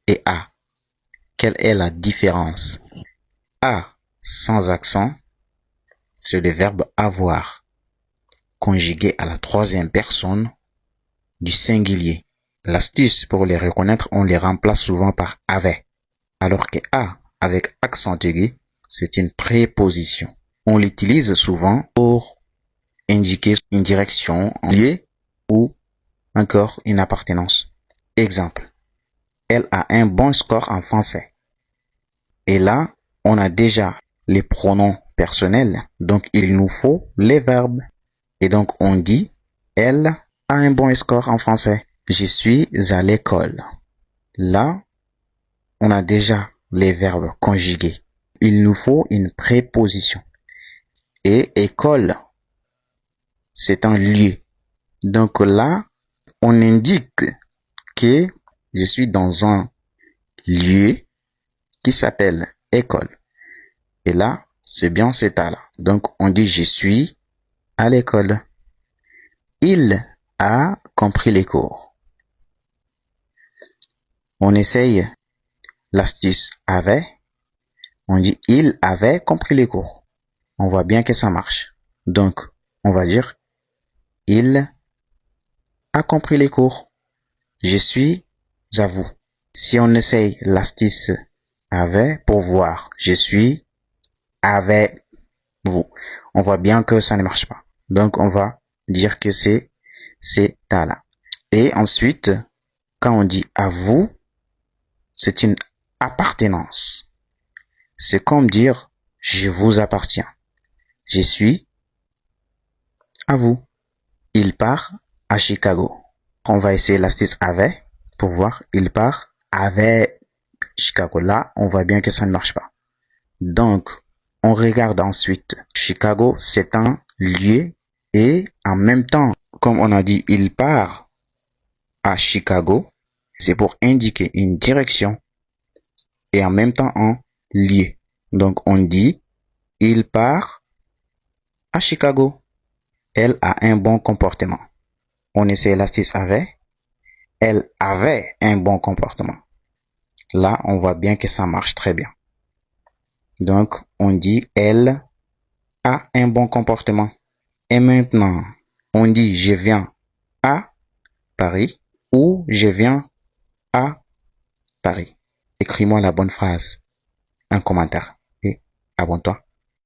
et a. Quelle est la différence? A sans accent, c'est le verbe avoir, conjugué à la troisième personne du singulier. L'astuce pour les reconnaître, on les remplace souvent par avait. Alors que a avec accent aigu, c'est une préposition. On l'utilise souvent pour indiquer une direction, un lieu ou encore une appartenance. Exemple. Elle a un bon score en français. Et là, on a déjà les pronoms personnels, donc il nous faut les verbes. Et donc on dit, elle a un bon score en français. Je suis à l'école. Là, on a déjà les verbes conjugués. Il nous faut une préposition. Et école, c'est un lieu. Donc là, on indique que je suis dans un lieu qui s'appelle école. Et là, c'est bien cet A-là. Donc, on dit je suis à l'école. Il a compris les cours. On essaye l'astuce avait. On dit il avait compris les cours. On voit bien que ça marche. Donc, on va dire il a compris les cours. Je suis à vous. Si on essaye l'astuce avait pour voir je suis avec vous, on voit bien que ça ne marche pas. Donc, on va dire que c'est à là. Et ensuite, quand on dit à vous, c'est une appartenance. C'est comme dire je vous appartiens. Je suis à vous. Il part à Chicago. On va essayer l'astuce avait pour voir. Il part avec Chicago. Là, on voit bien que ça ne marche pas. Donc, on regarde ensuite. Chicago, c'est un lieu et en même temps, comme on a dit, il part à Chicago. C'est pour indiquer une direction et en même temps un lieu. Donc, on dit, il part à Chicago. Elle a un bon comportement. On essaie l'astuce avait. Elle avait un bon comportement. Là, on voit bien que ça marche très bien. Donc, on dit, elle a un bon comportement. Et maintenant, on dit, je viens à Paris ou je viens à Paris. Écris-moi la bonne phrase, un commentaire et abonne-toi.